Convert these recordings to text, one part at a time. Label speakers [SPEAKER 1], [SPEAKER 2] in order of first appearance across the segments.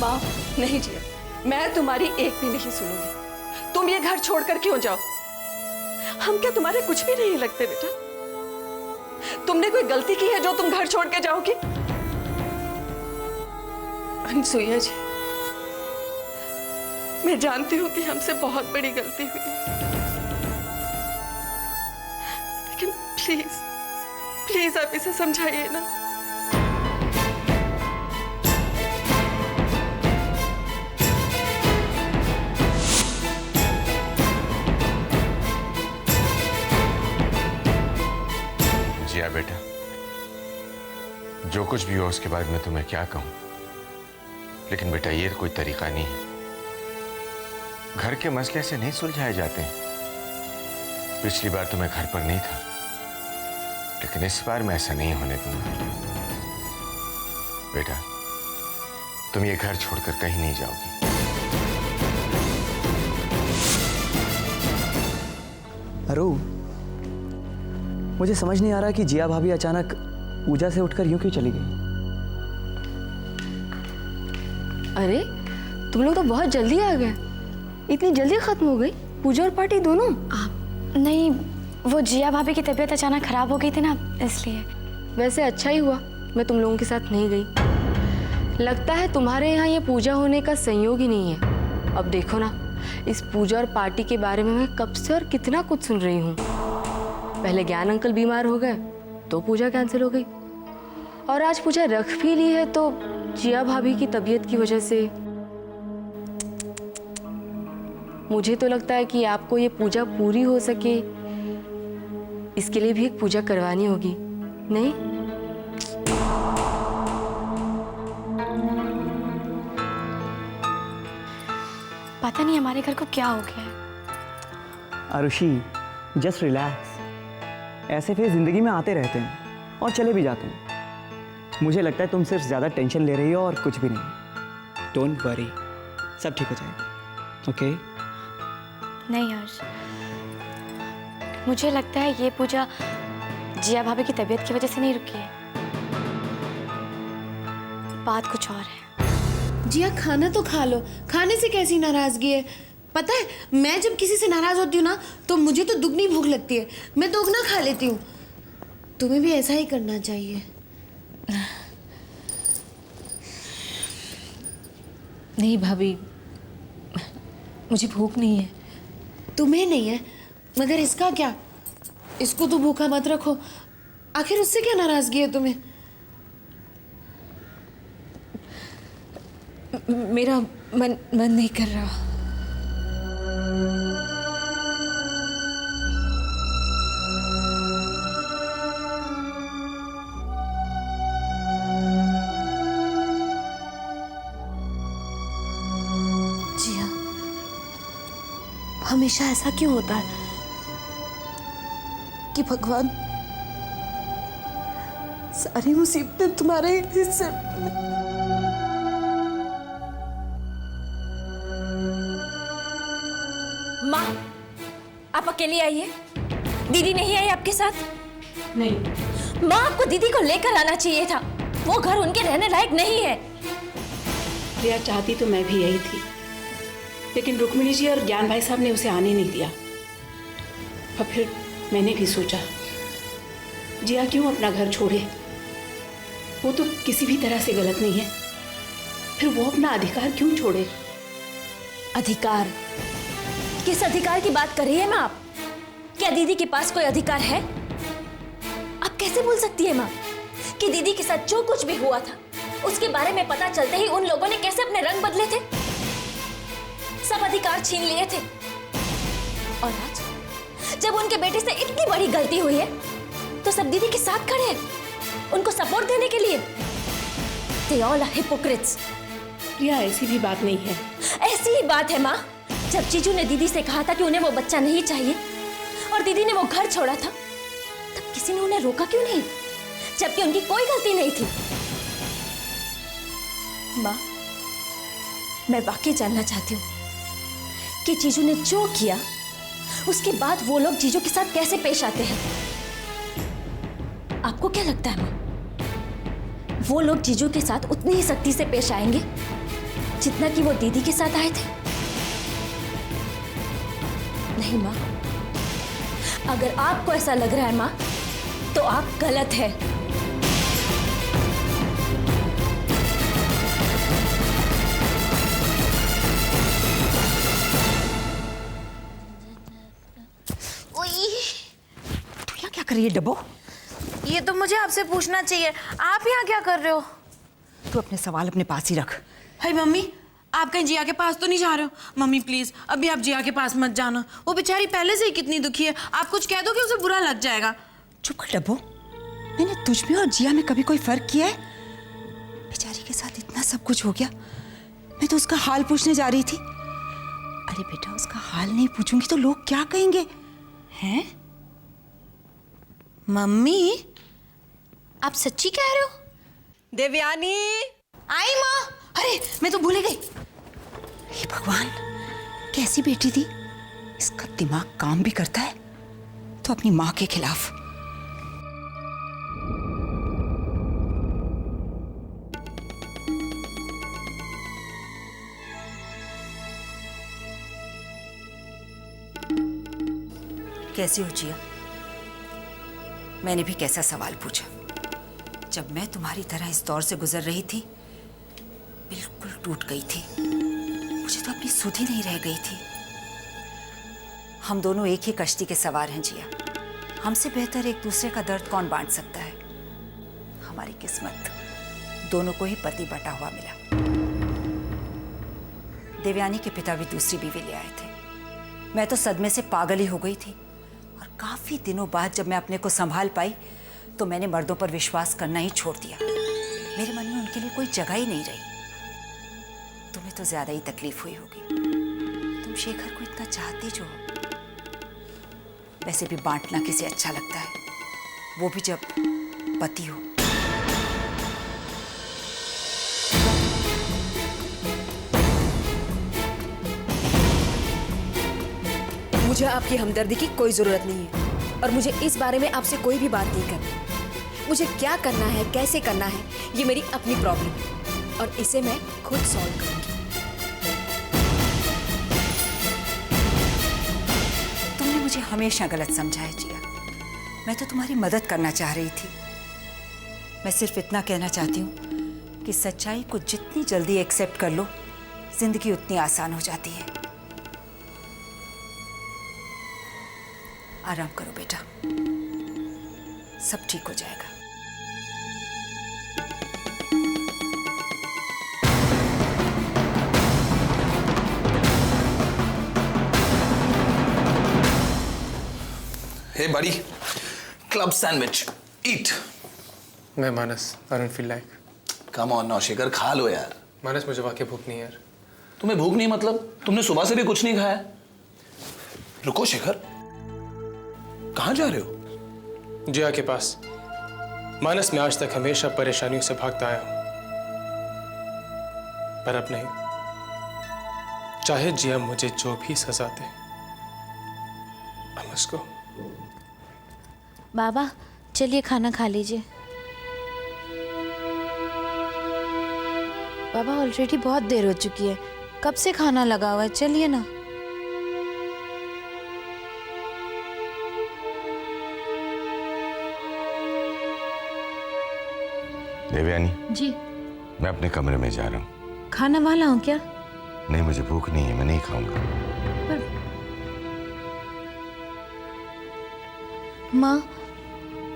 [SPEAKER 1] माँ नहीं जिया, मैं तुम्हारी एक भी नहीं सुनूंगी। तुम ये घर छोड़कर क्यों जाओ? हम क्या तुम्हारे कुछ भी नहीं लगते बेटा? तुमने कोई गलती की है जो तुम घर छोड़ के जाओगी? अनसुईया जी, मैं जानती हूं कि हमसे बहुत बड़ी गलती हुई है, लेकिन प्लीज प्लीज आप इसे समझाइए ना।
[SPEAKER 2] जिया बेटा, जो कुछ भी हो उसके बाद मैं तुम्हें क्या कहूं, लेकिन बेटा ये कोई तरीका नहीं है। घर के मसले से नहीं सुलझाए जाते। पिछली बार तो मैं घर पर नहीं था, लेकिन इस बार मैं ऐसा नहीं होने दूंगा। बेटा, तुम ये घर छोड़कर कहीं नहीं जाओगी।
[SPEAKER 3] अरु, मुझे समझ नहीं आ रहा कि जिया भाभी अचानक पूजा से उठकर यूं क्यों चली गई।
[SPEAKER 4] अरे तुम लोग तो बहुत जल्दी आ गए। इतनी जल्दी खत्म हो गई पूजा और पार्टी दोनों?
[SPEAKER 5] नहीं, वो जिया भाभी की तबीयत अचानक खराब हो गई थी ना, इसलिए।
[SPEAKER 4] वैसे अच्छा ही हुआ मैं तुम लोगों के साथ नहीं गई। लगता है तुम्हारे यहाँ ये पूजा होने का संयोग ही नहीं है। अब देखो ना, इस पूजा और पार्टी के बारे में मैं कब से और कितना कुछ सुन रही हूँ। पहले ज्ञान अंकल बीमार हो गए तो पूजा कैंसिल हो गई, और आज पूजा रख भी ली है तो जिया भाभी की तबीयत की वजह से। मुझे तो लगता है कि आपको ये पूजा पूरी हो सके इसके लिए भी एक पूजा करवानी होगी, नहीं?
[SPEAKER 5] पता नहीं हमारे घर को क्या हो गया है।
[SPEAKER 3] Aarushi, just relax. ऐसे फेज जिंदगी में आते रहते हैं और चले भी जाते हैं। मुझे लगता है तुम सिर्फ ज़्यादा टेंशन ले रही हो और कुछ भी नहीं। डोंट वरी, सब ठीक हो जाएगा। ओके?
[SPEAKER 5] नहीं हर्ष, मुझे लगता है ये पूजा जिया भाभी की तबीयत की वजह से नहीं रुकी है। बात कुछ और है।
[SPEAKER 6] जिया, खाना तो खा लो। खाने से कैसी नाराजगी है? पता है, मैं जब किसी से नाराज होती हूँ ना तो मुझे तो दुगनी भूख लगती है। मैं दोगुना खा लेती हूँ। तुम्हें भी ऐसा ही करना चाहिए।
[SPEAKER 7] नहीं भाभी, मुझे भूख नहीं है।
[SPEAKER 6] तुम्हें नहीं है, मगर इसका क्या? इसको तो भूखा मत रखो। आखिर उससे क्या नाराजगी है तुम्हें?
[SPEAKER 7] मेरा मन नहीं कर रहा।
[SPEAKER 6] जिया, हमेशा ऐसा क्यों होता है कि भगवान सारी मुसीबतें तुम्हारे हिस्से?
[SPEAKER 7] माँ, आप अकेली आई है? दीदी नहीं आई आपके साथ?
[SPEAKER 1] नहीं
[SPEAKER 7] माँ, आपको दीदी को लेकर आना चाहिए था। वो घर उनके रहने लायक नहीं है।
[SPEAKER 8] प्रिया, चाहती तो मैं भी यही थी, लेकिन रुक्मिणी जी और ज्ञान भाई साहब ने उसे आने नहीं दिया। और फिर मैंने भी सोचा, जिया क्यों अपना घर छोड़े? वो तो किसी भी तरह से गलत नहीं है, फिर वो अपना अधिकार क्यों छोड़े?
[SPEAKER 7] अधिकार? किस अधिकार की बात कर रही है माँ आप? क्या दीदी के पास कोई अधिकार है? आप कैसे बोल सकती है माँ कि दीदी के साथ जो कुछ भी हुआ था उसके बारे में पता चलते ही उन लोगों ने कैसे अपने रंग बदले थे, सब अधिकार छीन लिए थे। और आज जब उनके बेटे से इतनी बड़ी गलती हुई है तो सब दीदी के साथ खड़े हैं उनको सपोर्ट देने के लिए। They all are hypocrites।
[SPEAKER 8] प्रिया, ऐसी भी बात नहीं है।
[SPEAKER 7] ऐसी ही बात है माँ। जब जीजू ने दीदी से कहा था कि उन्हें वो बच्चा नहीं चाहिए और दीदी ने वो घर छोड़ा था, तब किसी ने उन्हें रोका क्यों नहीं, जबकि उनकी कोई गलती नहीं थी। माँ, मैं वाकई जानना चाहती हूँ कि जीजू ने जो किया उसके बाद वो लोग जीजू के साथ कैसे पेश आते हैं। आपको क्या लगता है माँ, वो लोग जीजू के साथ उतनी ही सख्ती से पेश आएंगे? जितना कि वो दीदी के साथ आए थे? नहीं माँ, अगर आपको ऐसा लग रहा है माँ, तो आप गलत है।
[SPEAKER 9] तू यहाँ क्या कर रही है डब्बो?
[SPEAKER 6] ये तो मुझे आपसे पूछना चाहिए, आप यहाँ क्या कर रहे हो?
[SPEAKER 9] तू अपने सवाल अपने पास ही रख।
[SPEAKER 6] हाय मम्मी, आप कहीं जिया के पास तो नहीं जा रहे हो? मम्मी प्लीज अभी आप जिया के पास मत जाना, वो बेचारी पहले से ही कितनी दुखी है। आप कुछ कह दो कि उसे बुरा लग जाएगा।
[SPEAKER 9] चुप कर डब्बो, मैंने तुझ में और जिया में कभी कोई फर्क किया है? बेचारी के साथ इतना सब कुछ हो गया, मैं तो उसका हाल पूछने जा रही थी। अरे बेटा, उसका हाल नहीं पूछूंगी तो लोग क्या कहेंगे? हैं?
[SPEAKER 6] मम्मी आप सच्ची कह रहे हो?
[SPEAKER 1] देवयानी,
[SPEAKER 6] आई माँ। अरे मैं तो भूल ही गई।
[SPEAKER 9] हे भगवान, कैसी बेटी थी? इसका दिमाग काम भी करता है तो अपनी माँ के खिलाफ। कैसी हो जिया? मैंने भी कैसा सवाल पूछा? जब मैं तुम्हारी तरह इस दौर से गुजर रही थी, बिल्कुल टूट गई थी। मुझे तो अपनी सुध ही नहीं रह गई थी। हम दोनों एक ही कश्ती के सवार हैं जिया। हमसे बेहतर एक दूसरे का दर्द कौन बांट सकता है? हमारी किस्मत दोनों को ही पति बटा हुआ मिला। देवयानी के पिता भी दूसरी बीवी ले आए थे। मैं तो सदमे से पागल ही हो गई थी, और काफी दिनों बाद जब मैं अपने को संभाल पाई तो मैंने मर्दों पर विश्वास करना ही छोड़ दिया। मेरे मन में उनके लिए कोई जगह ही नहीं रही। तुम्हें तो ज्यादा ही तकलीफ हुई होगी, तुम शेखर को इतना चाहती जो हो। वैसे भी बांटना किसे अच्छा लगता है, वो भी जब पति हो।
[SPEAKER 10] मुझे आपकी हमदर्दी की कोई जरूरत नहीं है, और मुझे इस बारे में आपसे कोई भी बात नहीं करनी। मुझे क्या करना है, कैसे करना है, ये मेरी अपनी प्रॉब्लम है, और इसे मैं खुद सॉल्व करूंगी।
[SPEAKER 9] तुमने मुझे हमेशा गलत समझा है जिया। मैं तो तुम्हारी मदद करना चाह रही थी। मैं सिर्फ इतना कहना चाहती हूँ कि सच्चाई को जितनी जल्दी एक्सेप्ट कर लो, जिंदगी उतनी आसान हो जाती है। आराम करो बेटा, सब ठीक हो जाएगा।
[SPEAKER 11] Hey buddy, club sandwich. Eat.
[SPEAKER 12] मैं मानस, I don't feel like.
[SPEAKER 11] Come on now, Shekhar खा लो यार।
[SPEAKER 12] मानस, मुझे वाकई भूख नहीं है यार।
[SPEAKER 11] तुम्हें भूख नहीं मतलब? तुमने सुबह से भी कुछ नहीं खाया? रुको शेखर, कहाँ जा रहे हो?
[SPEAKER 12] जिया के पास। मानस, मैं आज तक हमेशा परेशानियों से भागता आया हूं, पर अब नहीं। चाहे जिया मुझे जो भी सजा दे, हम उसको।
[SPEAKER 5] बाबा चलिए खाना खा लीजिए। बाबा ऑलरेडी बहुत देर हो चुकी है, कब से खाना लगा हुआ है, चलिए ना।
[SPEAKER 2] देवयानी
[SPEAKER 5] जी।
[SPEAKER 2] मैं अपने कमरे में जा रहा हूँ।
[SPEAKER 5] खाना वाला हूँ क्या?
[SPEAKER 2] नहीं, मुझे भूख नहीं है, मैं नहीं खाऊंगा।
[SPEAKER 5] माँ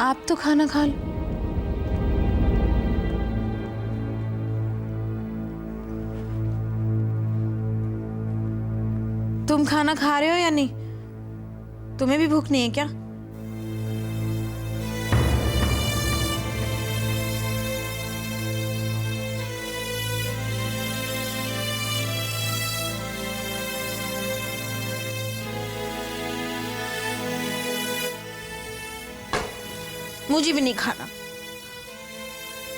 [SPEAKER 5] आप तो खाना खा लो। तुम खाना खा रहे हो या नहीं? तुम्हें भी भूख नहीं है क्या? मुझे भी नहीं खाना।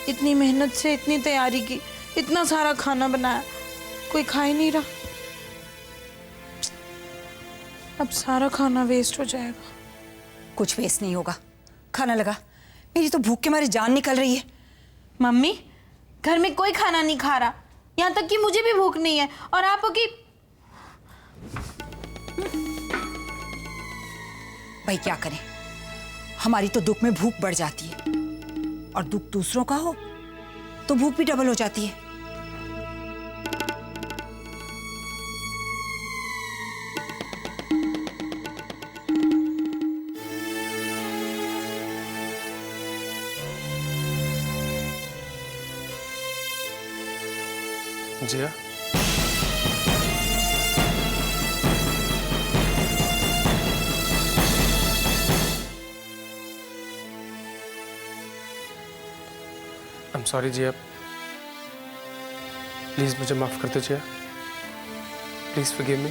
[SPEAKER 5] इतनी मेहनत से इतनी तैयारी की, इतना सारा खाना बनाया, कोई खा ही नहीं रहा। अब सारा खाना वेस्ट हो जाएगा।
[SPEAKER 9] कुछ वेस्ट नहीं होगा, खाना लगा। मेरी तो भूख के मारे जान निकल रही है।
[SPEAKER 6] मम्मी घर में कोई खाना नहीं खा रहा,
[SPEAKER 5] यहाँ तक कि मुझे भी भूख नहीं है और आप हो कि
[SPEAKER 9] भाई क्या करें, हमारी तो दुख में भूख बढ़ जाती है और दुख दूसरों का हो तो भूख भी डबल हो जाती है।
[SPEAKER 12] Jia, I am sorry Jia, please मुझे माफ कर दो जिया, प्लीज फॉरगिव मी।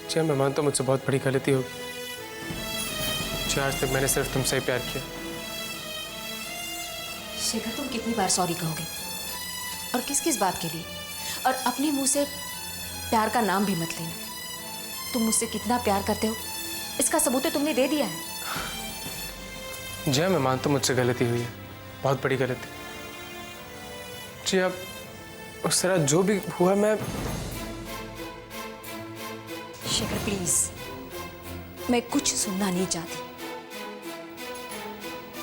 [SPEAKER 12] जिया मैं मानता हूँ मुझसे बहुत बड़ी गलती होगी। जिया आज तक मैंने सिर्फ तुमसे ही प्यार किया।
[SPEAKER 10] शेखर तुम कितनी बार सॉरी कहोगे और किस किस बात के लिए? और अपने मुंह से प्यार का नाम भी मत लेना। तुम मुझसे कितना प्यार करते हो इसका सबूत तो तुमने दे दिया है।
[SPEAKER 12] जिया मैं मानता हूँ मुझसे गलती हुई है, बहुत बड़ी गलती। जिया उस तरह जो भी हुआ मैं
[SPEAKER 10] शेखर प्लीज, मैं कुछ सुनना नहीं चाहती।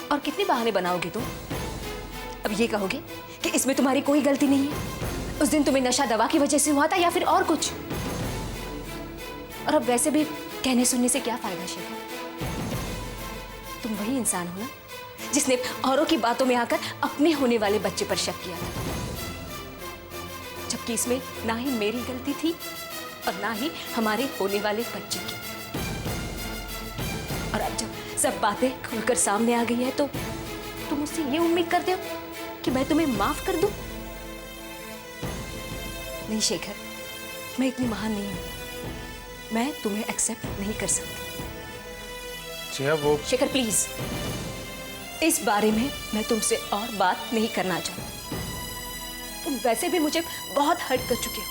[SPEAKER 10] और कितने बहाने बनाओगे तुम? अब ये कहोगे कि इसमें तुम्हारी कोई गलती नहीं है, उस दिन तुम्हें नशा दवा की वजह से हुआ था या फिर और कुछ। और अब वैसे भी कहने सुनने से क्या फायदा शेखर? तुम वही इंसान हो ना जिसने औरों की बातों में आकर अपने होने वाले बच्चे पर शक किया था, जबकि इसमें ना ही मेरी गलती थी और ना ही हमारे होने वाले बच्चे की। और अब जब सब बातें खुलकर सामने आ गई है तो तुम मुझसे ये उम्मीद करते हो कि मैं तुम्हें माफ कर दूं? नहीं शेखर, मैं इतनी महान नहीं हूं, मैं तुम्हें एक्सेप्ट नहीं कर सकती।
[SPEAKER 12] जिया वो
[SPEAKER 10] शेखर प्लीज, इस बारे में मैं तुमसे और बात नहीं करना चाहती। तुम वैसे भी मुझे बहुत हर्ट कर चुके हो।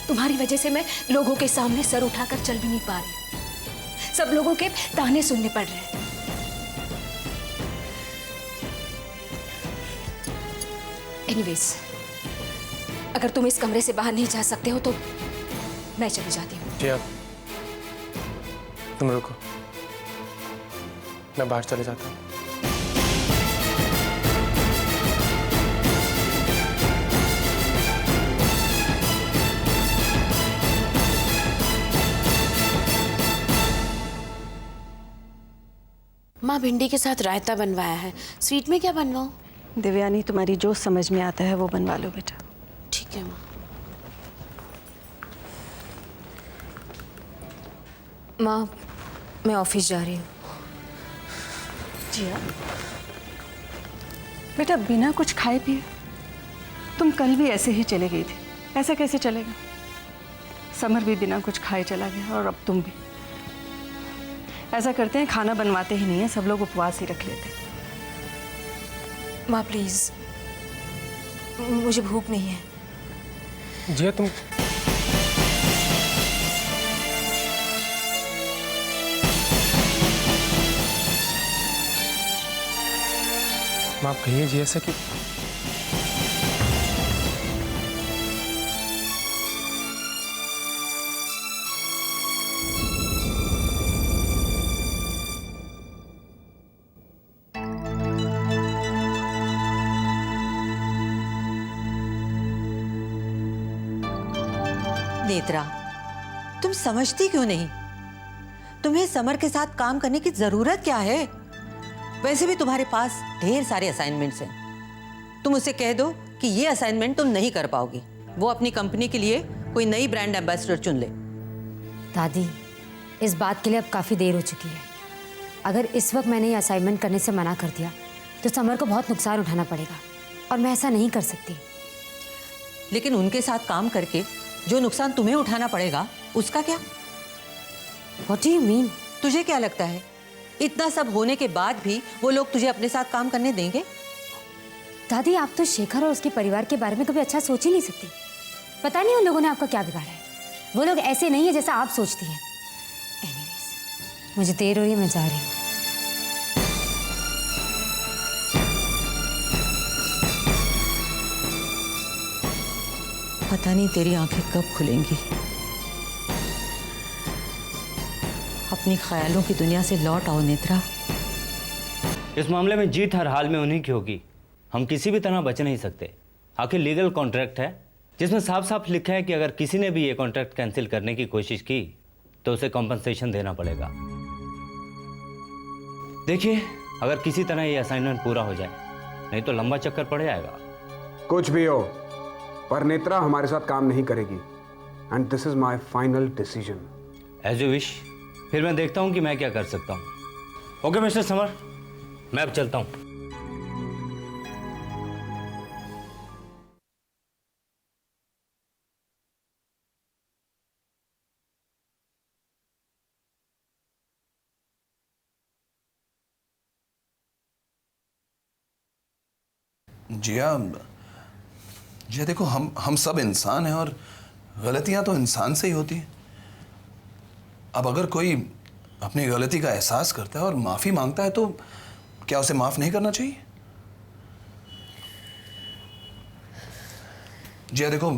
[SPEAKER 10] तुम्हारी वजह से मैं लोगों के सामने सर उठाकर चल भी नहीं पा रही। सब लोगों के ताने सुनने पड़ रहे हैं। एनीवेज, अगर तुम इस कमरे से बाहर नहीं जा सकते हो तो मैं चली जाती हूँ।
[SPEAKER 12] जिया तुम रुको, मैं बाहर चले जाता हूँ।
[SPEAKER 6] माँ भिंडी के साथ रायता बनवाया है, स्वीट में क्या बनवाऊँ?
[SPEAKER 1] देवयानी, तुम्हारी जो समझ में आता है वो बनवा लो बेटा।
[SPEAKER 6] ठीक है माँ।
[SPEAKER 10] माँ मैं ऑफिस जा रही हूँ।
[SPEAKER 1] जिया बेटा, बिना कुछ खाए पिए तुम कल भी ऐसे ही चले गई थी, ऐसा कैसे चलेगा? समर भी बिना कुछ खाए चला गया और अब तुम भी। ऐसा करते हैं, खाना बनवाते ही नहीं है, सब लोग उपवास ही रख लेते हैं।
[SPEAKER 10] माँ प्लीज, मुझे भूख नहीं है।
[SPEAKER 12] जिया तुम माँ कहिए जी ऐसा कि
[SPEAKER 13] नेत्रा, तुम समझती क्यों नहीं? तुम्हें समर के साथ काम करने की जरूरत क्या है? वैसे भी तुम्हारे पास ढेर सारे असाइनमेंट्स हैं। तुम उसे कह दो कि ये असाइनमेंट तुम नहीं कर पाओगी। वो अपनी कंपनी के लिए कोई नई ब्रांड एम्बेसडर चुन ले।
[SPEAKER 14] दादी, इस बात के लिए अब काफ़ी देर हो चुकी है। अगर इस वक्त मैंने ये असाइनमेंट करने से मना कर दिया तो समर को बहुत नुकसान उठाना पड़ेगा और मैं ऐसा नहीं कर सकती।
[SPEAKER 13] लेकिन उनके साथ काम करके जो नुकसान तुम्हें उठाना पड़ेगा उसका क्या?
[SPEAKER 14] What do you mean?
[SPEAKER 13] तुझे क्या लगता है इतना सब होने के बाद भी वो लोग तुझे अपने साथ काम करने देंगे?
[SPEAKER 14] दादी, आप तो शेखर और उसके परिवार के बारे में कभी अच्छा सोच ही नहीं सकती। पता नहीं उन लोगों ने आपका क्या बिगाड़ा है। वो लोग ऐसे नहीं है जैसा आप सोचती हैं। Anyways, मुझे देर हो रही है, मैं जा रही हूँ।
[SPEAKER 13] पता नहीं तेरी आंखें कब खुलेंगी। अपनी ख्यालों की दुनिया से लौट आओ नेत्रा।
[SPEAKER 15] इस मामले में जीत हर हाल में उन्हीं की होगी। हम किसी भी तरह बच नहीं सकते। आखिर लीगल कॉन्ट्रैक्ट है जिसमें साफ साफ लिखा है कि अगर किसी ने भी ये कॉन्ट्रैक्ट कैंसिल करने की कोशिश की तो उसे कॉम्पनसेशन देना पड़ेगा। देखिए, अगर किसी तरह ये असाइनमेंट पूरा हो जाए, नहीं तो लंबा चक्कर पड़ जाएगा।
[SPEAKER 16] कुछ भी हो, पर नेत्रा हमारे साथ काम नहीं करेगी। And this is my final decision.
[SPEAKER 15] As you wish. फिर मैं देखता हूँ कि मैं क्या कर सकता हूँ। ओके मिस्टर समर, मैं अब चलता हूँ।
[SPEAKER 11] जिया, जिया देखो, हम सब इंसान हैं और गलतियां तो इंसान से ही होती हैं। अब अगर कोई अपनी गलती का एहसास करता है और माफी मांगता है तो क्या उसे माफ नहीं करना चाहिए? जिया देखो,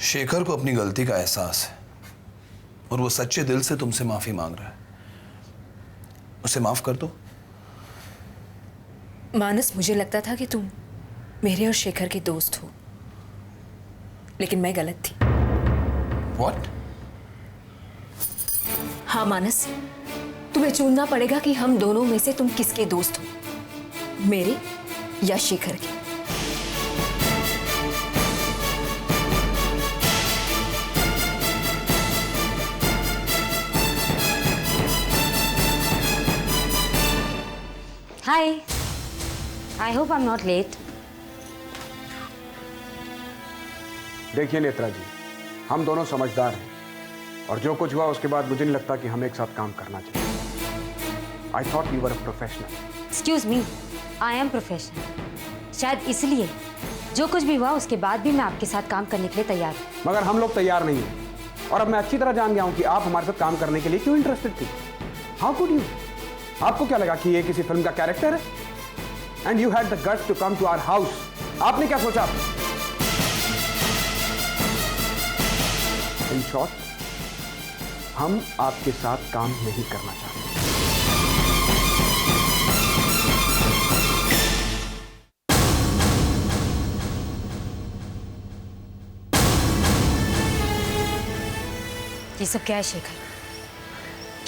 [SPEAKER 11] शेखर को अपनी गलती का एहसास है और वो सच्चे दिल से तुमसे माफी मांग रहा है। उसे माफ कर दो।
[SPEAKER 10] मानस, मुझे लगता था कि तुम मेरे और शेखर के दोस्त हो, लेकिन मैं गलत थी।
[SPEAKER 11] What?
[SPEAKER 10] हाँ मानस, तुम्हें चुनना पड़ेगा कि हम दोनों में से तुम किसके दोस्त हो, मेरे या शेखर के।
[SPEAKER 14] Hi, I hope I am not late.
[SPEAKER 16] देखिए नेत्रा जी, हम दोनों समझदार हैं और जो कुछ हुआ उसके बाद मुझे नहीं लगता कि हमें एक साथ काम करना चाहिए। I thought you were a professional.
[SPEAKER 14] Excuse me, I am professional. शायद इसलिए जो कुछ भी हुआ उसके बाद भी मैं आपके साथ काम करने के लिए तैयार हूँ।
[SPEAKER 16] मगर हम लोग तैयार नहीं हैं और अब मैं अच्छी तरह जान गया हूँ कि आप हमारे साथ काम करने के लिए क्यों इंटरेस्टेड थी। How could you? आपको क्या लगा कि ये किसी फिल्म का कैरेक्टर है? And you had the guts to come to our house. आपने क्या सोचा? इन शॉर्ट, हम आपके साथ काम नहीं करना चाहते।
[SPEAKER 14] ये सब क्या है शेखर?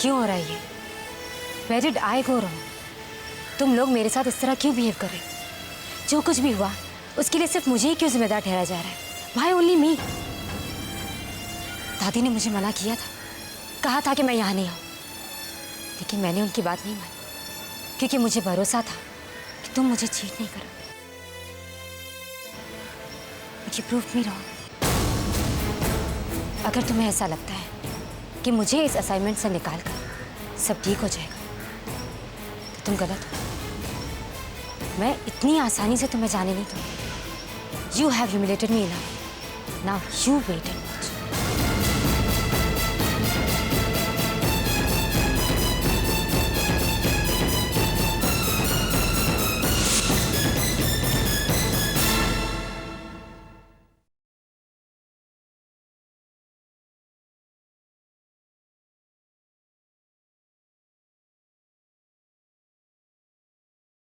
[SPEAKER 14] क्यों हो रहा है ये? Where did I go wrong? तुम लोग मेरे साथ इस तरह क्यों बिहेव कर रहे हो? जो कुछ भी हुआ उसके लिए सिर्फ मुझे ही क्यों जिम्मेदार ठहराया जा रहा है? Why only me? दादी ने मुझे मना किया था, कहा था कि मैं यहाँ नहीं आऊँ, लेकिन मैंने उनकी बात नहीं मानी क्योंकि मुझे भरोसा था कि तुम मुझे चीट नहीं करोगे। But you proved me wrong. अगर तुम्हें ऐसा लगता है कि मुझे इस असाइनमेंट से निकाल कर सब ठीक हो जाएगा तो तुम गलत हो। मैं इतनी आसानी से तुम्हें जाने नहीं दूंगी। You have humiliated me enough. Now you wait and